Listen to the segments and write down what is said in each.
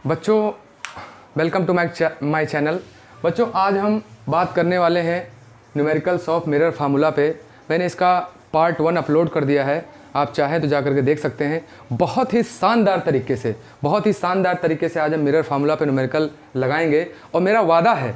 बच्चों welcome to my channel. बच्चों आज हम बात करने वाले हैं न्यूमेरिकल्स ऑफ मिरर फार्मूला पे। मैंने इसका पार्ट 1 अपलोड कर दिया है, आप चाहें तो जा करके देख सकते हैं। बहुत ही शानदार तरीके से आज हम मिरर फार्मूला पे न्यूमेरिकल लगाएंगे। और मेरा वादा है,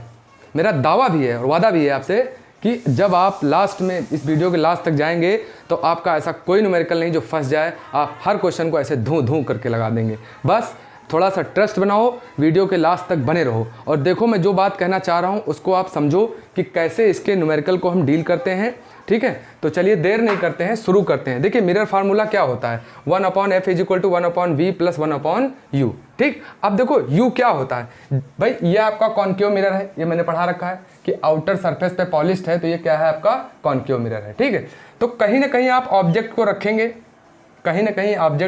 मेरा दावा भी है और वादा भी है आपसे कि जब आप लास्ट में इस वीडियो के लास्ट तक जाएंगे तो आपका ऐसा कोई न्यूमेरिकल नहीं जो फंस जाए। आप हर क्वेश्चन को ऐसे धूं करके लगा देंगे। बस थोड़ा सा ट्रस्ट बनाओ, वीडियो के लास्ट तक बने रहो और देखो मैं जो बात कहना चाह रहा हूँ उसको आप समझो कि कैसे इसके न्यूमेरिकल को हम डील करते हैं। ठीक है, तो चलिए देर नहीं करते हैं, शुरू करते हैं। देखिए मिरर फार्मूला क्या होता है, 1/f = 1/v + 1/u। ठीक, अब देखो u क्या होता है भाई, ये आपका कॉन्केव मिरर है, ये मैंने पढ़ा रखा है कि आउटर सरफेस पे पॉलिश्ड है, तो ये क्या है आपका कॉन्केव मिरर है। ठीक है, तो कहीं ना कहीं आप ऑब्जेक्ट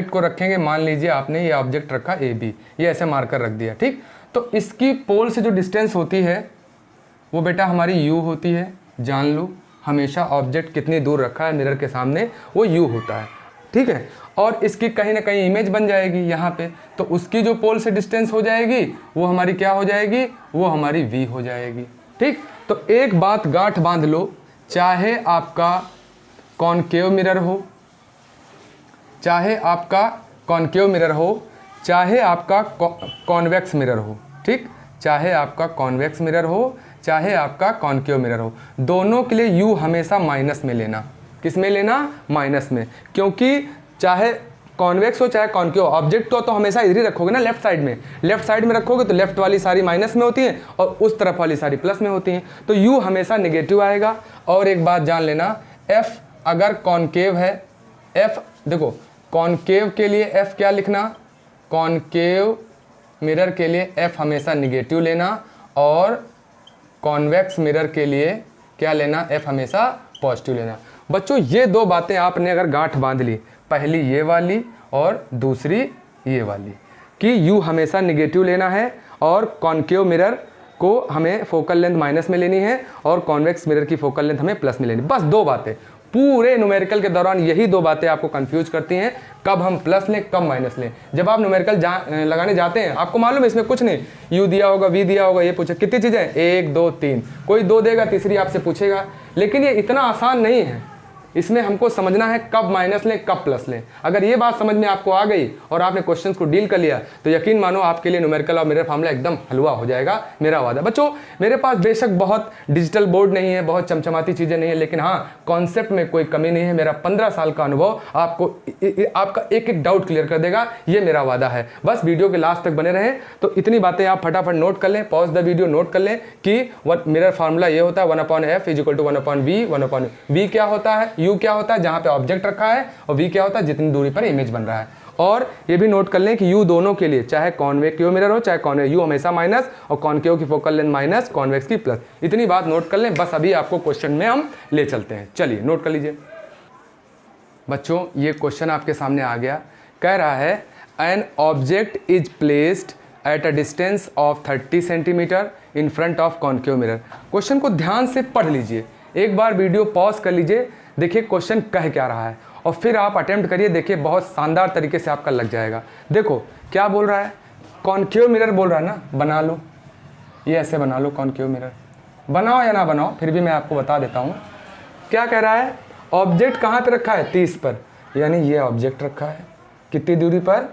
को रखेंगे, मान लीजिए आपने ये ऑब्जेक्ट रखा AB, ये ऐसे मार्कर रख दिया। ठीक, तो इसकी पोल से जो डिस्टेंस होती है वो बेटा हमारी u होती है। जान लो हमेशा ऑब्जेक्ट कितनी दूर रखा है मिरर के सामने वो u होता है। ठीक है, और इसकी कहीं ना कहीं इमेज बन जाएगी यहाँ पे, तो उसकी जो पोल से डिस्टेंस हो जाएगी वो हमारी क्या हो जाएगी, वो हमारी v हो जाएगी। ठीक, तो एक बात गांठ बांध लो, चाहे आपका कॉन्केव मिरर हो, चाहे आपका कॉन्वेक्स मिरर हो, ठीक, चाहे आपका कॉन्वेक्स मिरर हो, चाहे आपका कॉन्केव मिरर हो, दोनों के लिए u हमेशा माइनस में लेना। किस में लेना, माइनस में, क्योंकि चाहे कॉन्वेक्स हो चाहे कॉन्केव, ऑब्जेक्ट तो हमेशा इधर ही रखोगे ना, लेफ्ट साइड में रखोगे तो लेफ्ट वाली सारी माइनस में होती है और उस तरफ वाली सारी प्लस में होती हैं, तो u हमेशा नेगेटिव आएगा। और एक बात जान लेना, f अगर कॉन्केव है, f देखो कॉन्केव के लिए f क्या लिखना, कॉन्केव मिरर के लिए f हमेशा निगेटिव लेना और कॉन्वेक्स मिरर के लिए क्या लेना, f हमेशा पॉजिटिव लेना। बच्चों ये दो बातें आपने अगर गांठ बांध ली, पहली ये वाली और दूसरी ये वाली, कि u हमेशा निगेटिव लेना है और कॉन्केव मिरर को हमें फोकल लेंथ माइनस में लेनी है और कॉन्वेक्स मिरर की फोकल लेंथ हमें प्लस में लेनी। बस दो बातें, पूरे न्यूमेरिकल के दौरान यही दो बातें आपको कंफ्यूज करती हैं, कब हम प्लस लें कब माइनस लें। जब आप न्यूमेरिकल लगाने जाते हैं आपको मालूम है इसमें कुछ नहीं, u दिया होगा, v दिया होगा, ये पूछे कितनी चीज़ें, 1 2 3, कोई 2 देगा, तीसरी आपसे पूछेगा। लेकिन ये इतना आसान नहीं है, इसमें हमको समझना है कब माइनस लें कब प्लस लें। अगर ये बात समझ में आपको आ गई और आपने क्वेश्चंस को डील कर लिया तो यकीन मानो आपके लिए न्यूमेरिकल और मिरर फार्मूला एकदम हलवा हो जाएगा, मेरा वादा। बच्चों मेरे पास बेशक बहुत डिजिटल बोर्ड नहीं है, बहुत चमचमाती चीज़ें नहीं है, लेकिन हाँ कॉन्सेप्ट में कोई कमी नहीं है। मेरा 15 साल का अनुभव आपको आपका एक एक डाउट क्लियर कर देगा, ये मेरा वादा है। बस वीडियो के लास्ट तक बने रहें। तो इतनी बातें आप फटाफट नोट कर लें, पॉज द वीडियो, नोट कर लें कि मिरर फार्मूला ये होता है 1/f = 1/v 1/v क्या होता है, u क्या होता है जहां पे ऑब्जेक्ट रखा है, और v क्या होता है जितनी दूरी पर इमेज बन रहा है। और ये भी नोट कर लें कि u दोनों के लिए, चाहे कॉन्वेक्टिव मिरर हो चाहे कॉन्वेक्स, u हमेशा माइनस और कॉन्केव की फोकल लेंथ माइनस, कॉन्वेक्स की प्लस। इतनी बात नोट कर लें, बस अभी आपको क्वेश्चन में हम ले चलते हैं। चलिए नोट कर लीजिए बच्चों, ये क्वेश्चन आपके सामने आ गया। कह रहा है an object is placed at a distance of 30 centimetre in front of concave mirror. Question को ध्यान से पढ़ लीजिए, एक बार वीडियो पॉज कर लीजिए, देखिए क्वेश्चन कह क्या रहा है और फिर आप अटेम्प्ट करिए, देखिए बहुत शानदार तरीके से आपका लग जाएगा। देखो क्या बोल रहा है, कॉन्केव मिरर बोल रहा है ना, बना लो, ये ऐसे बना लो कॉन्केव मिरर, बनाओ या ना बनाओ फिर भी मैं आपको बता देता हूँ। क्या कह रहा है, ऑब्जेक्ट कहाँ पे रखा है, 30 पर, यानी ये ऑब्जेक्ट रखा है कितनी दूरी पर,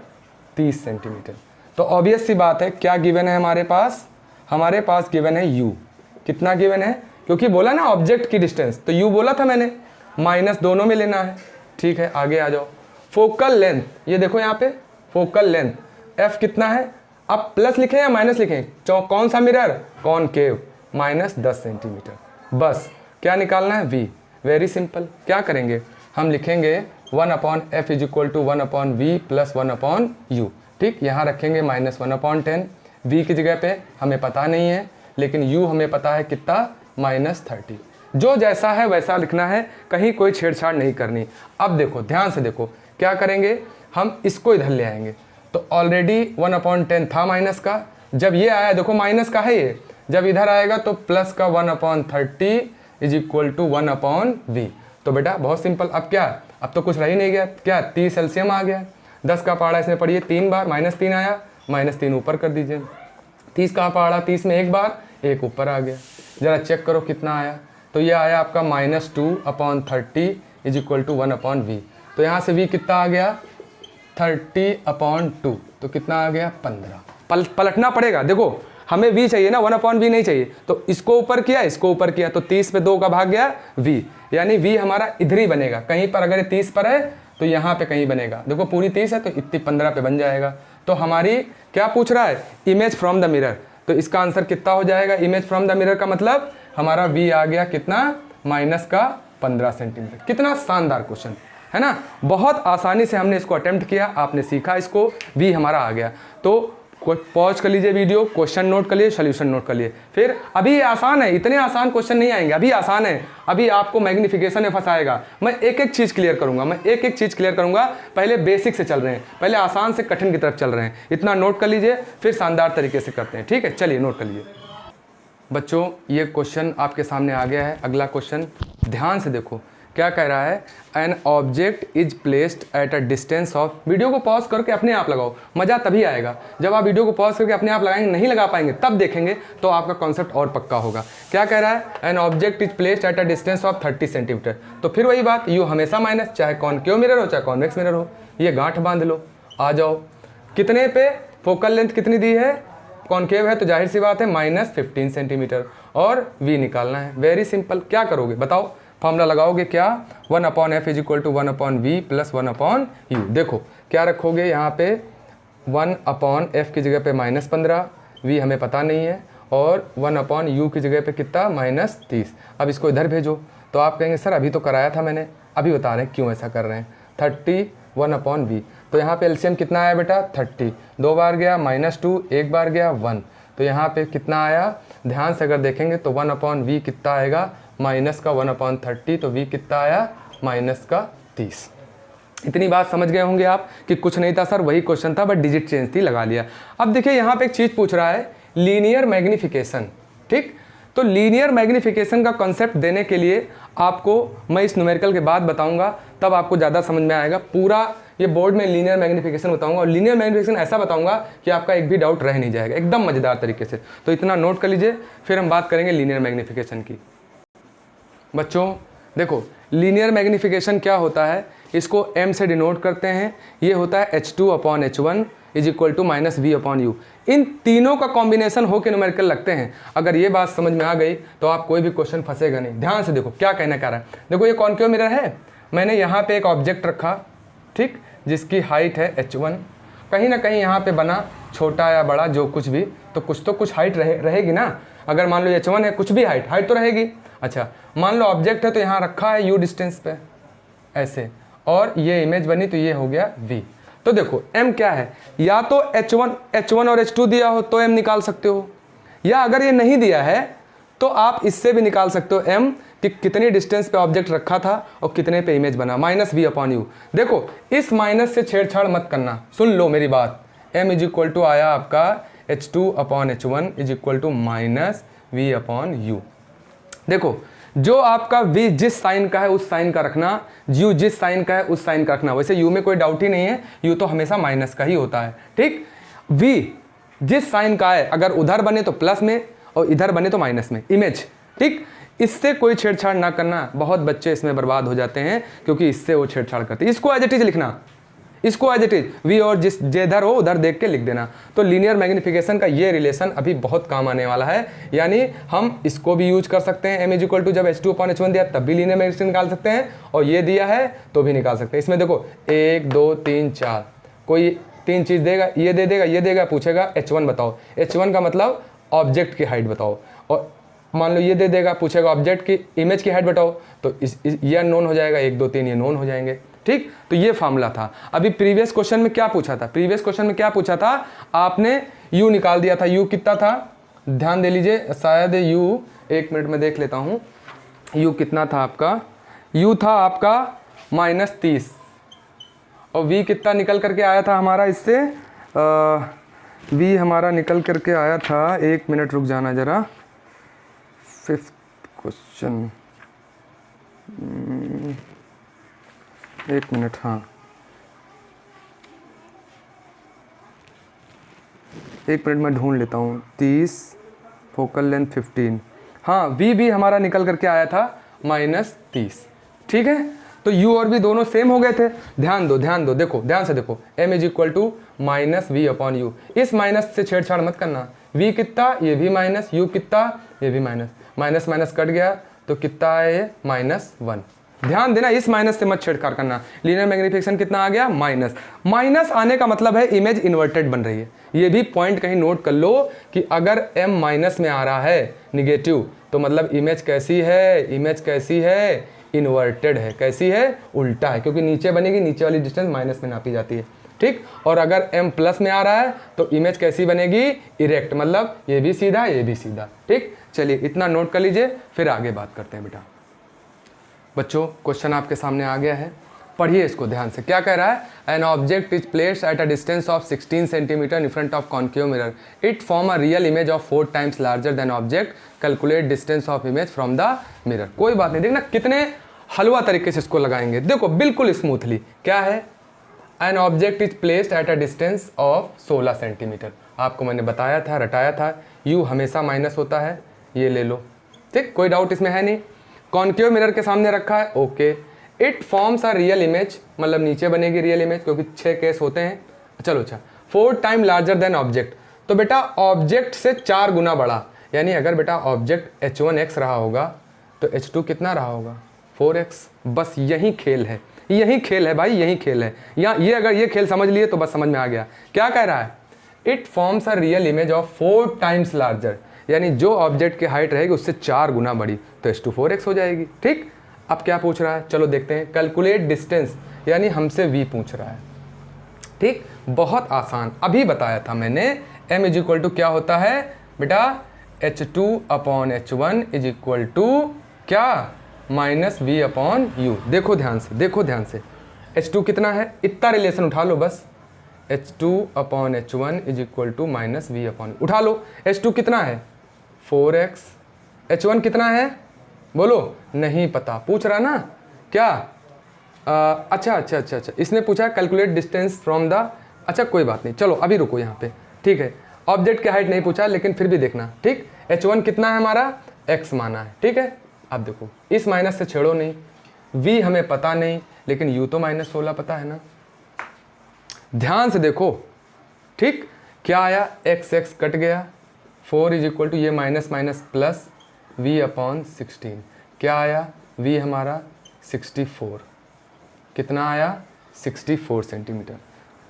30 सेंटीमीटर। तो ऑब्वियस सी बात है क्या गिवन है हमारे पास गिवन है u, कितना गिवन है, क्योंकि बोला ना ऑब्जेक्ट की डिस्टेंस, तो u बोला था मैंने, माइनस दोनों में लेना है। ठीक है, आगे आ जाओ। फोकल लेंथ, ये देखो यहाँ पे फोकल लेंथ f कितना है, अब प्लस लिखें या माइनस लिखें, कौन सा मिरर, कॉन्केव, -10 सेंटीमीटर। बस क्या निकालना है, v। वेरी सिंपल, क्या करेंगे हम लिखेंगे 1/f = 1/v + 1/u। ठीक, यहाँ रखेंगे -1/10, v की जगह पे हमें पता नहीं है, लेकिन u हमें पता है कितना, -30। जो जैसा है वैसा लिखना है, कहीं कोई छेड़छाड़ नहीं करनी। अब देखो ध्यान से देखो क्या करेंगे, हम इसको इधर ले आएंगे, तो ऑलरेडी 1/10 था माइनस का, जब ये आया देखो माइनस का है ये, जब इधर आएगा तो प्लस का 1/30 = 1/v। तो बेटा बहुत सिंपल, अब क्या, अब तो कुछ रह ही नहीं गया, क्या 30 एलसीएम आ गया, 10 का पहाड़ा इसमें पढ़िए 3 बार, -3 आया -3 ऊपर कर दीजिए। 30 कहाँ पड़ा, 30 में एक बार, एक ऊपर आ गया। ज़रा चेक करो कितना आया, तो ये आया आपका -2/30 इज इक्वल टू 1/v। तो यहाँ से v कितना आ गया 30/2, तो कितना आ गया 15। पलटना पड़ेगा, देखो हमें v चाहिए ना, 1/v नहीं चाहिए, तो इसको ऊपर किया, इसको ऊपर किया, तो 30 पे 2 का भाग गया v, यानी v हमारा इधर ही बनेगा। कहीं पर अगर 30 पर है तो यहाँ पे कहीं बनेगा। देखो पूरी 30 है तो इतनी 15 पे बन जाएगा। तो हमारी क्या पूछ रहा है, इमेज फ्रॉम द मिरर, तो इसका आंसर कितना हो जाएगा, इमेज फ्रॉम द मिरर का मतलब हमारा v आ गया कितना, -15 सेंटीमीटर। कितना शानदार क्वेश्चन है ना, बहुत आसानी से हमने इसको अटेम्प्ट किया, आपने सीखा इसको, v हमारा आ गया। तो पॉज कर लीजिए वीडियो, क्वेश्चन नोट कर लिए, सोल्यूशन नोट कर लिए। फिर अभी ये आसान है, इतने आसान क्वेश्चन नहीं आएंगे, अभी आसान है, अभी आपको मैग्निफिकेशन में फंसाएगा। मैं एक एक चीज़ क्लियर करूंगा, पहले बेसिक से चल रहे हैं, पहले आसान से कठिन की तरफ चल रहे हैं। इतना नोट कर लीजिए, फिर शानदार तरीके से करते हैं, ठीक है। चलिए नोट कर लीजिए बच्चों, ये क्वेश्चन आपके सामने आ गया है। अगला क्वेश्चन ध्यान से देखो क्या कह रहा है, an object is placed at a distance of, video को पॉज करके अपने आप लगाओ, मज़ा तभी आएगा जब आप वीडियो को पॉज करके अपने आप लगाएंगे, नहीं लगा पाएंगे तब देखेंगे तो आपका कॉन्सेप्ट और पक्का होगा। क्या कह रहा है, an object is placed at a distance of 30 centimetre. तो फिर वही बात, यू हमेशा माइनस, चाहे कॉनकेव मिरर हो चाहे कॉन्वेक्स मिरर हो, ये गांठ बांध लो। आ जाओ, कितने पे फोकल लेंथ कितनी दी है, कॉनकेव है तो जाहिर सी बात है -15 सेंटीमीटर, और v निकालना है। वेरी सिंपल, क्या करोगे बताओ, फॉर्मूला लगाओगे क्या, 1/f is equal to 1/v plus 1/u। देखो क्या रखोगे यहाँ पे, 1/f की जगह पे -15, v हमें पता नहीं है, और 1/u की जगह पे कितना -30। अब इसको इधर भेजो, तो आप कहेंगे सर अभी तो कराया था मैंने, अभी बता रहे हैं क्यों ऐसा कर रहे हैं। 30 1/v, तो यहाँ पे एलसीएम कितना आया बेटा 30, 2 बार गया -2, एक बार गया 1, तो यहाँ पे कितना आया, ध्यान से अगर देखेंगे तो 1/v कितना आएगा, -1/30, तो v कितना आया -30। इतनी बात समझ गए होंगे आप कि कुछ नहीं था सर, वही क्वेश्चन था बट डिजिट चेंज थी, लगा लिया। अब देखिए यहाँ पे एक चीज़ पूछ रहा है, लीनियर मैग्निफिकेशन, ठीक। तो लीनियर मैग्निफिकेशन का कॉन्सेप्ट देने के लिए आपको मैं इस न्यूमेरिकल के बाद बताऊंगा, तब आपको ज़्यादा समझ में आएगा। पूरा ये बोर्ड में लीनियर मैग्निफिकेशन बताऊंगा, और लीनियर मैग्निफिकेशन ऐसा बताऊंगा कि आपका एक भी डाउट रह नहीं जाएगा, एकदम मज़ेदार तरीके से। तो इतना नोट कर लीजिए, फिर हम बात करेंगे लीनियर मैग्निफिकेशन की। बच्चों देखो, लीनियर मैग्निफिकेशन क्या होता है, इसको m से डिनोट करते हैं, ये होता है h2/h1 is equal to -v/u। इन तीनों का कॉम्बिनेशन होकर न्यूमेरिकल लगते हैं। अगर ये बात समझ में आ गई तो आप कोई भी क्वेश्चन फंसेगा नहीं। ध्यान से देखो क्या कहना चाह रहा है, देखो ये कॉनकेव मिरर है, मैंने यहाँ पे एक ऑब्जेक्ट रखा, ठीक, जिसकी हाइट है h1, कहीं ना कहीं यहाँ पे बना छोटा या बड़ा जो कुछ भी, तो कुछ हाइट रहेगी ना। अगर मान लो h1 है, कुछ भी हाइट तो रहेगी। अच्छा, मान लो ऑब्जेक्ट है तो यहाँ रखा है u डिस्टेंस पे ऐसे, और ये इमेज बनी तो ये हो गया v। तो देखो m क्या है, या तो h1 और h2 दिया हो तो m निकाल सकते हो, या अगर ये नहीं दिया है तो आप इससे भी निकाल सकते हो m कि कितनी डिस्टेंस पे ऑब्जेक्ट रखा था और कितने पे इमेज बना, -v/u। देखो इस माइनस से छेड़छाड़ मत करना, सुन लो मेरी बात। m इज इक्वल टू आया आपका h2/h1 is equal to -v/u। देखो जो आपका v जिस साइन का है उस साइन का रखना, u जिस साइन का है उस साइन का रखना। वैसे u में कोई डाउट ही नहीं है, u तो हमेशा माइनस का ही होता है, ठीक। v जिस साइन का है, अगर उधर बने तो प्लस में और इधर बने तो माइनस में इमेज, ठीक। इससे कोई छेड़छाड़ ना करना, बहुत बच्चे इसमें बर्बाद हो जाते हैं क्योंकि इससे वो छेड़छाड़ करते हैं। इसको एज इट इज लिखना, इसको एज इट इज v और जिस जिधर हो उधर देख के लिख देना। तो लीनियर मैग्निफिकेशन का ये रिलेशन अभी बहुत काम आने वाला है, यानी हम इसको भी यूज कर सकते हैं। m इज इक्वल टू जब h2/h1 दिया तब भी लीनियर मैग्निफिकेशन निकाल सकते हैं, और ये दिया है तो भी निकाल सकते हैं। इसमें देखो 1 2 3 4, कोई 3 चीज़ देगा, ये दे देगा, ये देगा, पूछेगा h1 बताओ, h1 का मतलब ऑब्जेक्ट की हाइट बताओ, और मान लो ये दे देगा, पूछेगा ऑब्जेक्ट की इमेज की हाइट बताओ, तो ये अननोन हो जाएगा, 1 2 3 ये नोन हो जाएंगे, ठीक। तो ये फार्मूला था। अभी प्रीवियस क्वेश्चन में क्या पूछा था, प्रीवियस क्वेश्चन में क्या पूछा था, आपने u निकाल दिया था। u कितना था, ध्यान दे लीजिए, शायद u, 1 मिनट में देख लेता हूँ, u कितना था आपका, u था आपका -30, और v कितना निकल करके आया था हमारा इससे, v हमारा निकल करके आया था, 1 मिनट रुक जाना ज़रा, 5th क्वेश्चन, 1 मिनट, हाँ एक मिनट में ढूंढ लेता हूँ। 30, फोकल लेंथ 15, हाँ वी भी हमारा निकल करके आया था -30। ठीक है, तो u और v दोनों सेम हो गए थे। ध्यान दो, देखो ध्यान से देखो, m is equal to -v/u। इस माइनस से छेड़छाड़ मत करना। v कितना, ये भी माइनस, u कितना, ये भी माइनस, माइनस माइनस कट गया तो कितना है ये -1। ध्यान देना, इस माइनस से मत छेड़छाड़ करना। लीनियर मैग्निफिकेशन कितना आ गया, माइनस। माइनस आने का मतलब है इमेज इन्वर्टेड बन रही है। ये भी पॉइंट कहीं नोट कर लो कि अगर m माइनस में आ रहा है निगेटिव, तो मतलब इमेज कैसी है, इमेज कैसी है, इन्वर्टेड है। कैसी है, उल्टा है, क्योंकि नीचे बनेगी, नीचे वाली डिस्टेंस माइनस में नापी जाती है। ठीक, और अगर m प्लस में आ रहा है तो इमेज कैसी बनेगी, इरेक्ट, मतलब ये भी सीधा, ये भी सीधा। ठीक, चलिए इतना नोट कर लीजिए, फिर आगे बात करते हैं बेटा। बच्चों क्वेश्चन आपके सामने आ गया है, पढ़िए इसको ध्यान से। क्या कह रहा है, an object is placed at a distance of 16 centimetre in front of concave mirror, it form a real image of 4 times larger than object, calculate distance of image from the mirror. कोई बात नहीं, देखना कितने हलवा तरीके से इसको लगाएंगे। देखो बिल्कुल स्मूथली। क्या है, an object is placed at a distance of 16 centimetre. आपको मैंने बताया था, रटाया था, u हमेशा माइनस होता है, ये ले लो। ठीक, कोई डाउट इसमें है नहीं। कॉन्केव मिरर के सामने रखा है, okay. It forms a real image, मतलब नीचे बनेगी रियल इमेज, क्योंकि 6 केस होते हैं। चलो अच्छा, 4 टाइम लार्जर देन ऑब्जेक्ट, तो बेटा ऑब्जेक्ट से 4 गुना बड़ा, यानी अगर बेटा ऑब्जेक्ट h1x रहा होगा तो h2 कितना रहा होगा, 4x। बस यही खेल है, यही खेल है भाई, यही खेल है। या ये अगर ये खेल समझ लिए तो बस समझ में आ गया। क्या कह रहा है, it forms a real image of 4 times larger, यानी जो ऑब्जेक्ट की हाइट रहेगी उससे 4 गुना बड़ी, तो h2 4x हो जाएगी। ठीक, अब क्या पूछ रहा है, चलो देखते हैं। कैलकुलेट डिस्टेंस, यानी हमसे v पूछ रहा है। ठीक, बहुत आसान, अभी बताया था मैंने। m इज इक्वल टू क्या होता है बेटा, h2/h1 इज इक्वल टू क्या, -v/u। देखो ध्यान से, देखो ध्यान से, h2 कितना है, इतना रिलेशन उठा लो बस, h2/h1 is equal to -v/u उठा लो। h2 कितना है, 4x, h1 कितना है बोलो, नहीं पता, पूछ रहा ना क्या। अच्छा, इसने पूछा कैलकुलेट डिस्टेंस फ्रॉम द, अच्छा कोई बात नहीं, चलो अभी रुको यहाँ पे। ठीक है, ऑब्जेक्ट की हाइट नहीं पूछा, लेकिन फिर भी देखना। ठीक, h1 कितना है हमारा, x माना है। ठीक है, अब देखो इस माइनस से छेड़ो नहीं, v हमें पता नहीं, लेकिन u तो -16 पता है ना। ध्यान से देखो, ठीक, क्या आया, x कट गया, 4 इज इक्वल टू ये माइनस माइनस प्लस v/16, क्या आया, v हमारा 64, कितना आया, 64 सेंटीमीटर।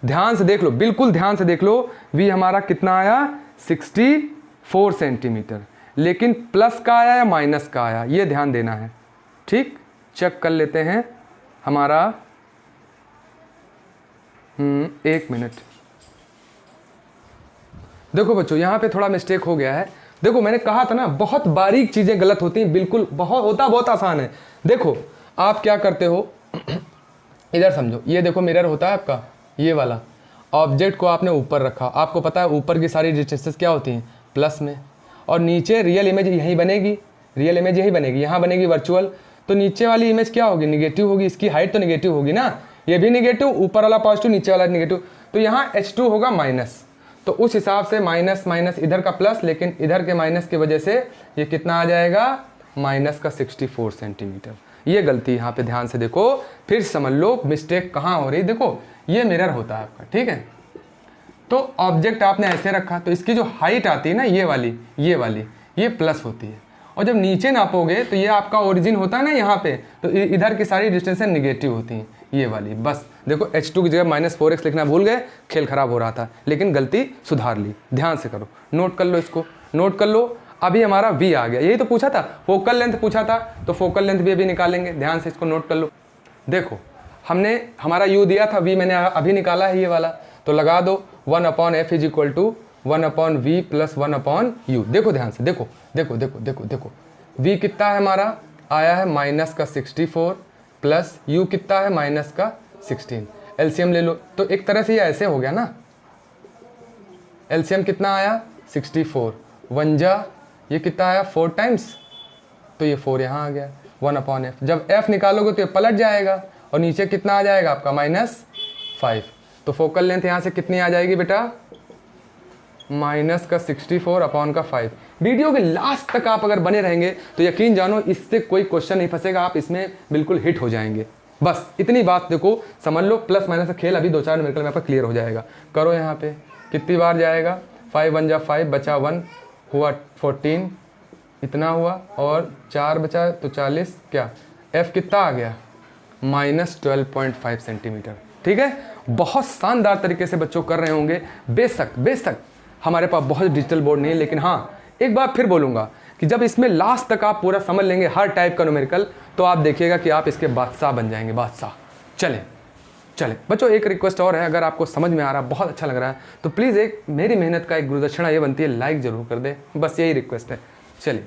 ध्यान से देख लो, बिल्कुल ध्यान से देख लो, v हमारा कितना आया, 64 सेंटीमीटर, लेकिन प्लस का आया या माइनस का आया, ये ध्यान देना है। ठीक, चेक कर लेते हैं हमारा, 1 मिनट। देखो बच्चों, यहाँ पे थोड़ा मिस्टेक हो गया है। देखो मैंने कहा था ना, बहुत बारीक चीज़ें गलत होती हैं, बिल्कुल बहुत आसान है। देखो आप क्या करते हो, इधर समझो, ये देखो मिरर होता है आपका, ये वाला ऑब्जेक्ट को आपने ऊपर रखा, आपको पता है ऊपर की सारी डिस्टेंसेस क्या होती हैं, प्लस में, और नीचे रियल इमेज यहीं बनेगी, रियल इमेज यही बनेगी, यहाँ बनेगी वर्चुअल, तो नीचे वाली इमेज क्या होगी, निगेटिव होगी, इसकी हाइट तो निगेटिव होगी ना, ये भी निगेटिव, ऊपर वाला पॉजिटिव, नीचे वाला निगेटिव, तो यहाँ h2 होगा माइनस, तो उस हिसाब से माइनस माइनस इधर का प्लस, लेकिन इधर के माइनस की वजह से ये कितना आ जाएगा, माइनस का 64 सेंटीमीटर। ये गलती यहाँ पे ध्यान से देखो, फिर समझ लो मिस्टेक कहाँ हो रही। देखो ये मिरर होता है आपका, ठीक है, तो ऑब्जेक्ट आपने ऐसे रखा, तो इसकी जो हाइट आती है ना, ये वाली ये प्लस होती है, और जब नीचे नापोगे तो ये आपका ओरिजिन होता है ना यहाँ पे, तो इधर की सारी डिस्टेंसें निगेटिव होती हैं, ये वाली। बस देखो h2 की जगह -4x लिखना भूल गए, खेल खराब हो रहा था, लेकिन गलती सुधार ली। ध्यान से करो, नोट कर लो, इसको नोट कर लो। अभी हमारा v आ गया, यही तो पूछा था, फोकल लेंथ पूछा था, तो फोकल लेंथ भी अभी निकालेंगे। ध्यान से इसको नोट कर लो। देखो हमने हमारा u दिया था, v मैंने अभी निकाला है ये वाला, तो लगा दो 1/f is equal to 1/v plus 1/u। देखो ध्यान से, देखो देखो देखो देखो देखो, v कितना है हमारा, आया है माइनस का 64 प्लस u कितना है माइनस का 16। एलसीएम ले लो, तो एक तरह से ये ऐसे हो गया ना, एलसीएम कितना आया 64, 1 जा ये कितना आया 4 टाइम्स, तो ये 4 यहाँ आ गया 1/f। जब f निकालोगे तो ये पलट जाएगा, और नीचे कितना आ जाएगा आपका -5, तो फोकल लेंथ यहाँ से कितनी आ जाएगी बेटा, माइनस का 64 अपॉन का 5। वीडियो के लास्ट तक आप अगर बने रहेंगे तो यकीन जानो इससे कोई क्वेश्चन नहीं फंसेगा, आप इसमें बिल्कुल हिट हो जाएंगे। बस इतनी बात देखो समझ लो, प्लस माइनस का खेल अभी 2-4 न्यूमेरिकल में आपका क्लियर हो जाएगा। करो यहाँ पे कितनी बार जाएगा, 5 1 जा 5 बचा 1 हुआ 14 इतना हुआ, और 4 बचा तो 40, क्या f कितना आ गया -12.5 सेंटीमीटर। ठीक है, बहुत शानदार तरीके से बच्चों कर रहे होंगे। बेशक हमारे पास बहुत डिजिटल बोर्ड नहीं है, लेकिन हाँ एक बार फिर बोलूँगा कि जब इसमें लास्ट तक आप पूरा समझ लेंगे हर टाइप का न्यूमेरिकल, तो आप देखिएगा कि आप इसके बादशाह बन जाएंगे, बादशाह। चले बच्चों, एक रिक्वेस्ट और है, अगर आपको समझ में आ रहा है, बहुत अच्छा लग रहा है, तो प्लीज़ एक मेरी मेहनत का एक गुरुदक्षिणा ये बनती है, लाइक ज़रूर कर दे, बस यही रिक्वेस्ट है। चलिए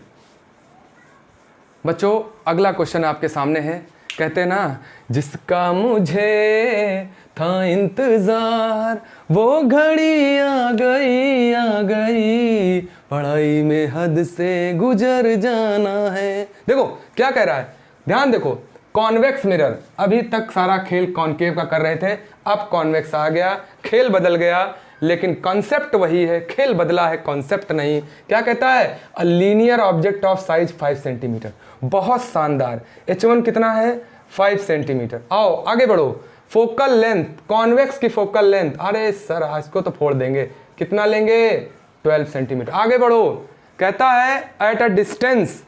बच्चों, अगला क्वेश्चन आपके सामने है। कहते हैं ना, जिसका मुझे था इंतजार वो घड़ी आ गई, पढ़ाई में हद से गुजर जाना है। देखो क्या कह रहा है, ध्यान देखो, कॉन्वेक्स मिरर, अभी तक सारा खेल कॉनकेव का कर रहे थे, अब कॉन्वेक्स आ गया, खेल बदल गया, लेकिन कॉन्सेप्ट वही है, खेल बदला है, कॉन्सेप्ट नहीं। क्या कहता है, a linear object of size 5 centimetre. बहुत शानदार, H1 कितना है 5 सेंटीमीटर। आओ आगे बढ़ो, फोकल लेंथ, कॉन्वेक्स की फोकल लेंथ, अरे सर इसको तो फोड़ देंगे, कितना लेंगे 12 सेंटीमीटर। आगे बढ़ो, कहता है एट अ डिस्टेंस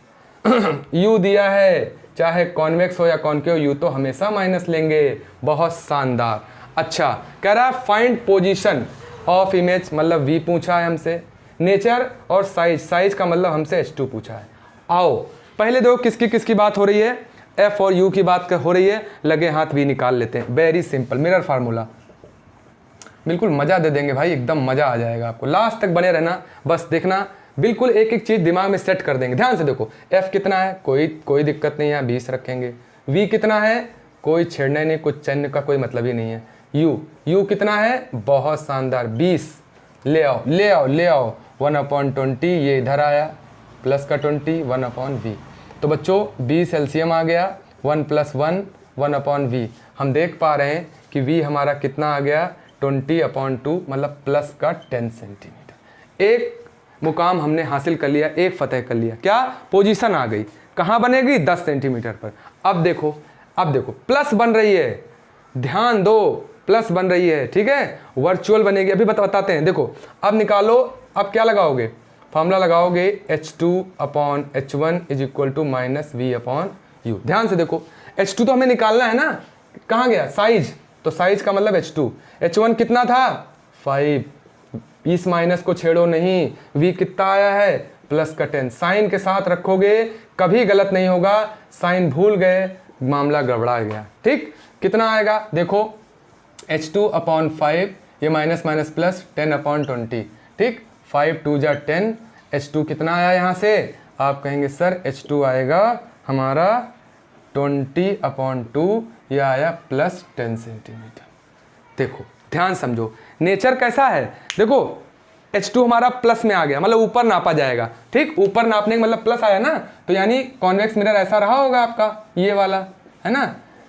u दिया है, चाहे कॉन्वेक्स हो या कॉनकेव, u तो हमेशा माइनस लेंगे। बहुत शानदार। अच्छा, कह रहा है फाइंड पोजीशन ऑफ इमेज, मतलब v पूछा है हमसे, नेचर और साइज का मतलब हमसे H2 पूछा है। आओ पहले देखो किसकी किसकी बात हो रही है, f और u की बात हो रही है, लगे हाथ v निकाल लेते हैं। वेरी सिंपल मिरर फार्मूला, बिल्कुल मज़ा दे देंगे भाई, एकदम मज़ा आ जाएगा आपको, लास्ट तक बने रहना, बस देखना, बिल्कुल एक एक चीज़ दिमाग में सेट कर देंगे। ध्यान से देखो, f कितना है, कोई दिक्कत नहीं है, 20 रखेंगे। v कितना है, कोई छेड़ना नहीं, कुछ चिन्ह का कोई मतलब ही नहीं है। u कितना है, बहुत शानदार 20, ले आओ 1/20, ये इधर आया, प्लस का 20 1/v। तो बच्चों 20 एलसीएम आ गया, 1 + 1 1/v। हम देख पा रहे हैं कि v हमारा कितना आ गया 20/2, मतलब प्लस का 10 सेंटीमीटर। एक मुकाम हमने हासिल कर लिया, एक फतह कर लिया। क्या पोजीशन आ गई, कहाँ बनेगी 10 सेंटीमीटर पर। अब देखो प्लस बन रही है, ध्यान दो, प्लस बन रही है, ठीक है, वर्चुअल बनेगी, अभी बताते हैं। देखो अब निकालो, अब क्या लगाओगे, फॉर्मूला लगाओगे H2/H1 = -v/u। ध्यान से देखो, H2 तो हमें निकालना है ना, कहाँ गया साइज, तो साइज का मतलब H2, H1 कितना था 5, इस माइनस को छेड़ो नहीं, v कितना आया है प्लस का 10, साइन के साथ रखोगे कभी गलत नहीं होगा, साइन भूल गए मामला गड़बड़ा गया। ठीक, कितना आएगा देखो, H2/5, ये माइनस माइनस प्लस 10/20, ठीक, 5 2 जा 10, H2 कितना आया यहाँ से, आप कहेंगे सर H2 आएगा हमारा 20/2, ये आया प्लस 10 सेंटीमीटर। देखो ध्यान समझो, नेचर कैसा है, देखो H2 हमारा प्लस में आ गया, मतलब ऊपर नापा जाएगा। ठीक, ऊपर नापने का मतलब प्लस आया ना, तो यानी कॉन्वेक्स मिरर ऐसा रहा होगा आपका, ये वाला है ना,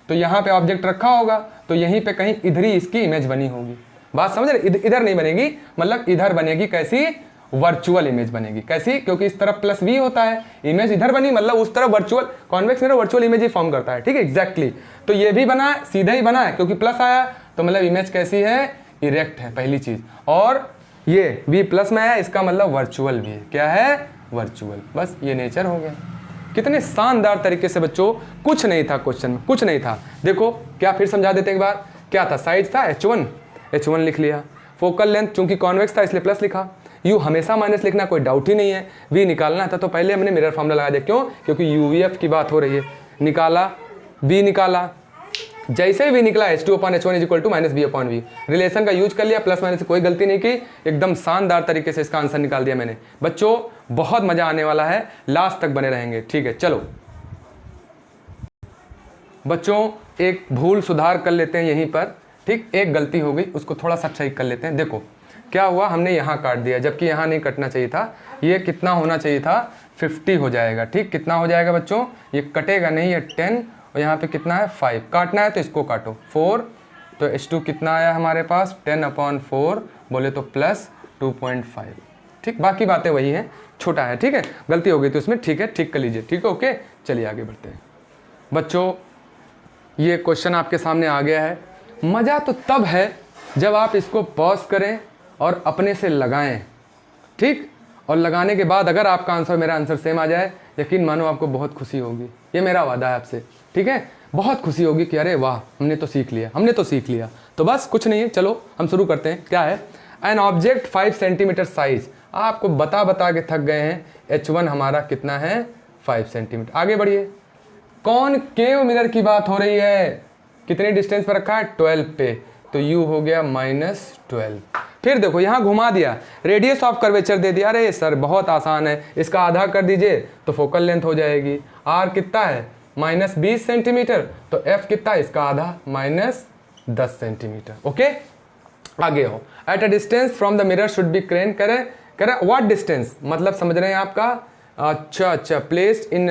तो यहाँ पे ऑब्जेक्ट रखा होगा, तो यहीं पे कहीं इधर ही इसकी इमेज बनी होगी। बात समझ रहे, इधर नहीं बनेगी, मतलब इधर बनेगी, कैसी, वर्चुअल इमेज बनेगी। कैसी, क्योंकि इस तरफ प्लस v होता है, इमेज इधर बनी, मतलब उस तरफ virtual, convex mirror virtual image ही फॉर्म करता है। ठीक है, एग्जैक्टली, तो ये भी बना है, सीधा ही बना है, क्योंकि प्लस आया, तो मतलब इमेज कैसी है, इरेक्ट है, पहली चीज। और ये v प्लस में है, इसका मतलब वर्चुअल भी है, क्या है, वर्चुअल। बस ये नेचर हो गया। कितने शानदार तरीके से बच्चों, कुछ नहीं था क्वेश्चन में, कुछ नहीं था। देखो क्या, फिर समझा देते एक बार, क्या था, साइज था H1 लिख लिया, फोकल लेंथ चूंकि कॉन्वेक्स था इसलिए प्लस लिखा, u हमेशा माइनस लिखना, कोई डाउट ही नहीं है, v निकालना था तो पहले हमने मिरर फॉर्मूला लगा दिया, क्यों, क्योंकि UVF की बात हो रही है, निकाला, v निकाला, जैसे ही v निकला H2/H1 = -v/v, रिलेशन का यूज कर लिया, प्लस माइनस से कोई गलती नहीं की, एकदम शानदार तरीके से इसका आंसर निकाल दिया मैंने। बच्चों बहुत मजा आने वाला है, लास्ट तक बने रहेंगे। ठीक है, चलो बच्चों एक भूल सुधार कर लेते हैं यहीं पर। ठीक, एक गलती हो गई, उसको थोड़ा सा सही कर लेते हैं। देखो क्या हुआ, हमने यहाँ काट दिया, जबकि यहाँ नहीं कटना चाहिए था, ये कितना होना चाहिए था 50 हो जाएगा। ठीक, कितना हो जाएगा बच्चों, ये कटेगा नहीं, ये 10, और यहाँ पे कितना है 5, काटना है तो इसको काटो 4, तो H2 कितना आया हमारे पास 10/4 बोले तो प्लस 2.5। ठीक, बाकी बातें वही हैं, छोटा है, ठीक है, गलती हो गई तो उसमें ठीक है, ठीक कर लीजिए, ठीक है, ओके। चलिए आगे बढ़ते हैं बच्चों। ये क्वेश्चन आपके सामने आ गया है। मज़ा तो तब है जब आप इसको पॉज करें और अपने से लगाएं, ठीक, और लगाने के बाद अगर आपका आंसर मेरा आंसर सेम आ जाए, यकीन मानो आपको बहुत खुशी होगी, ये मेरा वादा है आपसे, ठीक है, बहुत खुशी होगी कि अरे वाह हमने तो सीख लिया, हमने तो सीख लिया। तो बस कुछ नहीं है, चलो हम शुरू करते हैं। क्या है? एन ऑब्जेक्ट 5 सेंटीमीटर साइज, आपको बता के थक गए हैं, H1 हमारा कितना है 5 सेंटीमीटर। आगे बढ़िए, कॉनकेव मिरर की बात हो रही है, कितने डिस्टेंस पर रखा है 12 पे, तो U हो गया -12। फिर देखो यहाँ घुमा दिया, रेडियस ऑफ कर्वेचर दे दिया, अरे सर बहुत आसान है, इसका आधा कर दीजिए तो फोकल लेंथ हो जाएगी। R कितना है -20 सेंटीमीटर, तो F कितना है इसका आधा -10 सेंटीमीटर। ओके, आगे हो। Eight a distance from the mirror should be crane, करे व्हाट डिस्टेंस, मतलब समझ रहे हैं आपका, अच्छा, placed in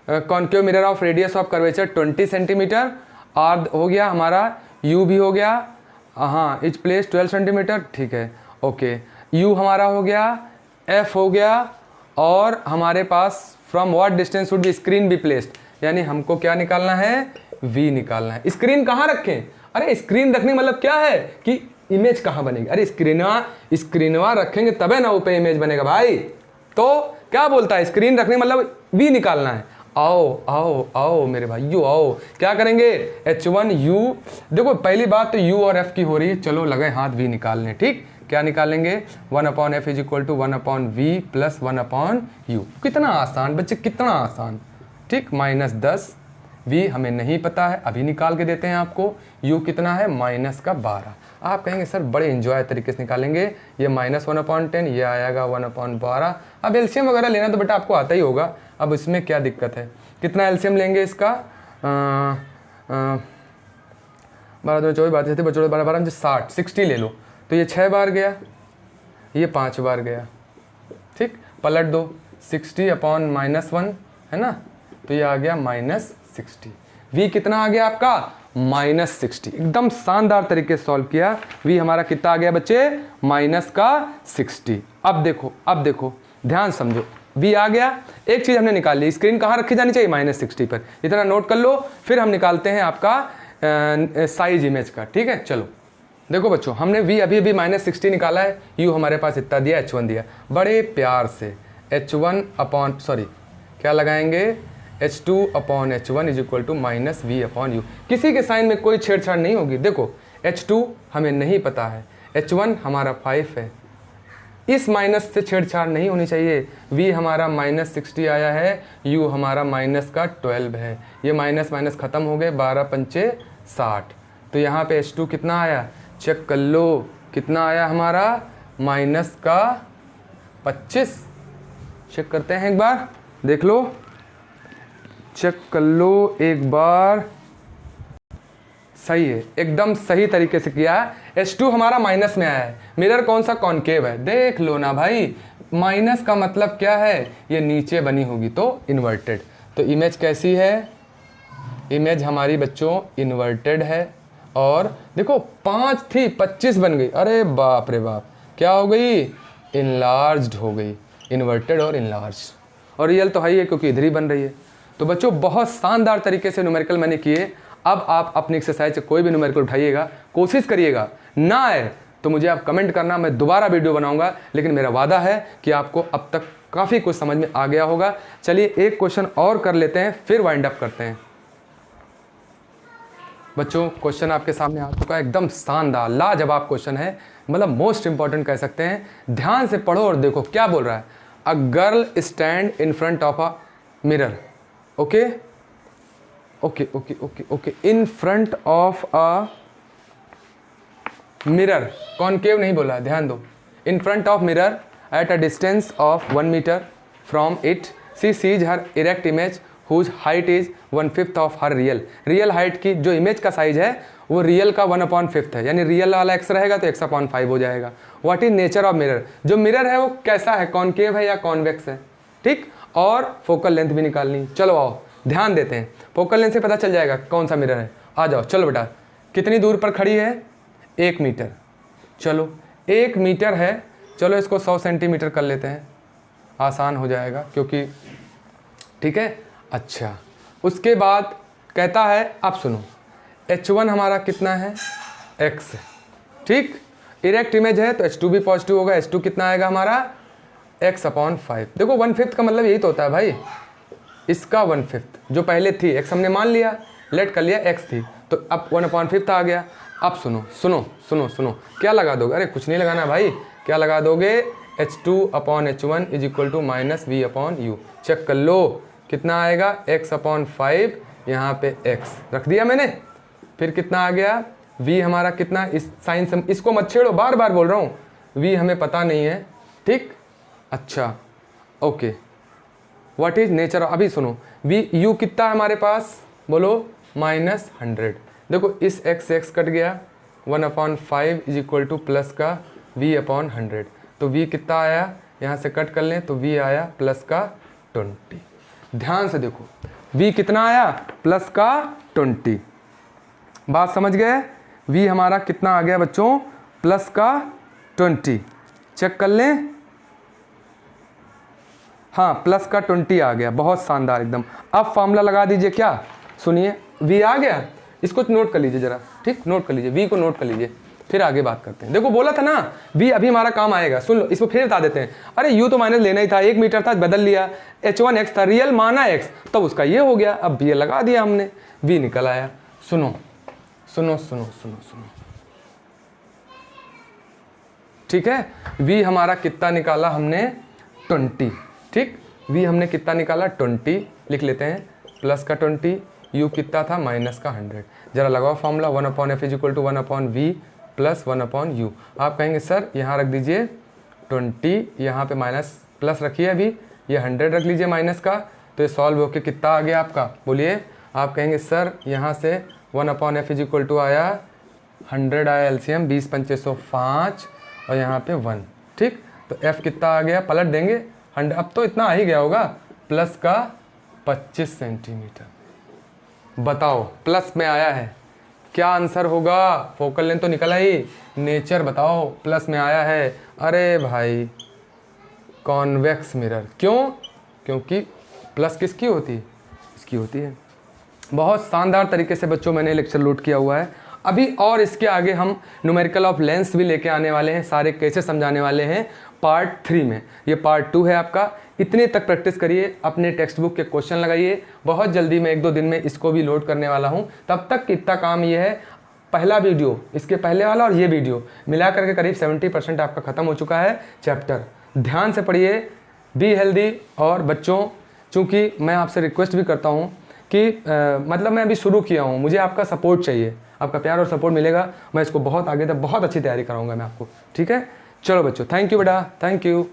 concave mirror of radius of curvature 20 centimetre, R हो गया हमारा, U भी हो गया, हाँ, इच प्लेस 12 सेंटीमीटर, ठीक है, ओके, U हमारा हो गया, F हो गया, और हमारे पास from what distance should be screen be placed, यानी हमको क्या निकालना है, V निकालना है। स्क्रीन कहाँ रखें? अरे स्क्रीन रखने मतलब क्या है कि इमेज कहाँ बनेगी? अरे स्क्रीनवा रखेंगे तबे ना ऊपर इमेज बनेगा भाई। तो क्या बोलता है, स्क्रीन रखने मतलब V निकालना है। आओ आओ आओ मेरे भाइयों आओ, क्या करेंगे, H1 U, देखो पहली बात तो U और F की हो रही है, चलो लगे हाथ V निकालने, ठीक, क्या निकालेंगे 1/F is equal to 1/V plus 1/U। कितना आसान बच्चे, कितना आसान, ठीक, -10, V हमें नहीं पता है, अभी निकाल के देते हैं आपको। U कितना है -12। आप कहेंगे सर बड़े एंजॉय तरीके से निकालेंगे, ये -1/10, ये आएगा 1/12। अब एलसीएम वगैरह लेना तो बेटा आपको आता ही होगा, अब इसमें क्या दिक्कत है, कितना एलसीएम लेंगे इसका, 12 2 24 32 बच्चों 12 12 60, 60 ले लो, तो ये 6 बार गया, ये 5 बार गया, ठीक, पलट दो, 60/-1 है ना, तो ये आ गया -60। V कितना आ गया आपका -60, एकदम शानदार तरीके से सॉल्व किया। V हमारा कितना आ गया बच्चे -60। अब देखो ध्यान समझो, V आ गया, एक चीज़ हमने निकाल ली, स्क्रीन कहाँ रखी जानी चाहिए -60 पर, इतना नोट कर लो। फिर हम निकालते हैं आपका साइज इमेज का, ठीक है। चलो देखो बच्चों, हमने V अभी -60 निकाला है, U हमारे पास इतना दिया, H1 दिया, बड़े प्यार से क्या लगाएंगे, H2/H1 is equal to -V/U। किसी के साइन में कोई छेड़छाड़ नहीं होगी। देखो H2 हमें नहीं पता है, H1 हमारा 5 है, इस माइनस से छेड़छाड़ नहीं होनी चाहिए। V हमारा -60 आया है, U हमारा -12 है, ये माइनस खत्म हो गए, 12 पंचे 60, तो यहाँ पे H2 कितना आया, चेक कर लो, कितना आया हमारा -25। चेक करते हैं एक बार, देख लो, चेक कर लो एक बार, सही है, एकदम सही तरीके से किया है। H2 हमारा माइनस में आया है, मिरर कौन सा, कॉनकेव है, देख लो ना भाई, माइनस का मतलब क्या है, ये नीचे बनी होगी तो इन्वर्टेड। तो इमेज कैसी है, इमेज हमारी बच्चों इन्वर्टेड है, और देखो 5 थी 25 बन गई, अरे बाप रे बाप, क्या हो गई, इनलार्ज्ड हो गई, इन्वर्टेड और इनलार्ज्ड, और रियल तो है ही है क्योंकि इधर ही बन रही है। तो बच्चों बहुत शानदार तरीके से न्यूमेरिकल मैंने किए। अब आप अपनी एक्सरसाइज से कोई भी न्यूमेरिकल उठाइएगा, कोशिश करिएगा, ना आए तो मुझे आप कमेंट करना, मैं दोबारा वीडियो बनाऊंगा, लेकिन मेरा वादा है कि आपको अब तक काफ़ी कुछ समझ में आ गया होगा। चलिए एक क्वेश्चन और कर लेते हैं, फिर वाइंड अप करते हैं। बच्चों क्वेश्चन आपके सामने आ चुका है, एकदम शानदार लाजवाब क्वेश्चन है, मतलब मोस्ट इंपॉर्टेंट कह सकते हैं। ध्यान से पढ़ो और देखो क्या बोल रहा है। A girl stand in front of a mirror, okay okay okay okay okay, in front of a mirror, concave नहीं बोला, ध्यान दो, in front of mirror at a distance of 1 metre from it, she sees her erect image whose height is 1/5 of her real height की जो image का size है वो real का 1/5 है, यानी रियल वाला x रहेगा तो x/5 हो जाएगा। What is nature of mirror, जो मिरर है वो कैसा है, कॉनकेव है या कॉन्वेक्स है, ठीक, और फोकल लेंथ भी निकालनी। चलो आओ ध्यान देते हैं, फोकल लेंथ से पता चल जाएगा कौन सा मिरर है। आ जाओ, चलो बेटा, कितनी दूर पर खड़ी है, 1 मीटर, चलो 1 मीटर है, चलो इसको 100 सेंटीमीटर कर लेते हैं, आसान हो जाएगा क्योंकि ठीक है। अच्छा, उसके बाद कहता है, आप सुनो, H1 हमारा कितना है, x, ठीक, इरेक्ट इमेज है तो H2 भी पॉजिटिव होगा, H2 कितना आएगा हमारा, x/5। देखो 1/5 का मतलब यही तो होता है भाई, इसका 1/5 जो पहले थी x हमने मान लिया, लेट कर लिया x थी, तो अब 1/5 आ गया। अब सुनो सुनो सुनो सुनो, क्या लगा दोगे, अरे कुछ नहीं लगाना भाई, क्या लगा दोगे, H2/H1 is equal to -V/U। Check कर लो कितना आएगा, x/5, यहाँ पे x रख दिया मैंने, फिर कितना आ गया, v हमारा कितना, इस साइन से इसको मत छेड़ो, बार बार बोल रहा हूँ, v हमें पता नहीं है, ठीक। अच्छा ओके, व्हाट इज नेचर, अभी सुनो, v u कितना है हमारे पास, बोलो -100। देखो इस x से x कट गया, 1/5 इज इक्वल टू प्लस का v/100, तो v कितना आया, यहाँ से कट कर लें तो v आया प्लस का 20। ध्यान से देखो v कितना आया, प्लस का 20। बात समझ गए, v हमारा कितना आ गया बच्चों, प्लस का 20। चेक कर लें, हाँ प्लस का 20 आ गया, बहुत शानदार एकदम। अब फॉर्मूला लगा दीजिए, क्या सुनिए, v आ गया, इसको नोट कर लीजिए जरा, ठीक, नोट कर लीजिए, v को नोट कर लीजिए, फिर आगे बात करते हैं। देखो बोला था ना v अभी हमारा काम आएगा, सुन लो, इसको फिर बता देते हैं। अरे u तो माइनस लेना ही था, 1 मीटर था बदल लिया, H1 x था, रियल माना x, तब उसका ये हो गया, अब ये लगा दिया हमने, v निकल आया। सुनो सुनो सुनो सुनो सुनो, ठीक है, v हमारा कितना निकाला हमने, 20, ठीक, v हमने कितना निकाला, 20 लिख लेते हैं, प्लस का 20, u कितना था, माइनस का 100। जरा लगाओ formula, 1/f is equal to 1/v plus 1/u। आप कहेंगे सर यहाँ रख दीजिए 20, यहाँ पे माइनस प्लस रखिए, अभी ये 100 रख लीजिए माइनस का, तो ये सॉल्व होके कितना आ गया आपका, बोलिए। आप कहेंगे सर यहाँ से 1/f इज इक्वल टू आया 100 आया एलसीएम, 20 पंचे 105 और यहाँ पे 1, ठीक, तो f कितना आ गया, पलट देंगे 100, अब तो इतना आ ही गया होगा, प्लस का 25 सेंटीमीटर। बताओ प्लस में आया है, क्या आंसर होगा, फोकल लेंथ तो निकला ही, नेचर बताओ, प्लस में आया है। अरे भाई कॉन्वेक्स मिरर, क्यों, क्योंकि प्लस किसकी होती है, इसकी होती है। बहुत शानदार तरीके से बच्चों मैंने लेक्चर लोड किया हुआ है अभी, और इसके आगे हम न्यूमेरिकल ऑफ लेंस भी लेके आने वाले हैं, सारे कैसे समझाने वाले हैं पार्ट 3 में, ये पार्ट 2 है आपका। इतने तक प्रैक्टिस करिए, अपने टेक्स्ट बुक के क्वेश्चन लगाइए, बहुत जल्दी मैं 1-2 दिन में इसको भी लोड करने वाला हूँ। तब तक कितना काम ये है, पहला वीडियो, इसके पहले वाला और ये वीडियो मिला करके करीब 70% आपका ख़त्म हो चुका है चैप्टर। ध्यान से पढ़िए, बी हेल्दी। और बच्चों चूँकि मैं आपसे रिक्वेस्ट भी करता हूँ कि मतलब मैं अभी शुरू किया हूँ, मुझे आपका सपोर्ट चाहिए, आपका प्यार और सपोर्ट मिलेगा, मैं इसको बहुत आगे तक बहुत अच्छी तैयारी कराऊंगा मैं आपको, ठीक है। चलो बच्चों, थैंक यू बेटा, थैंक यू।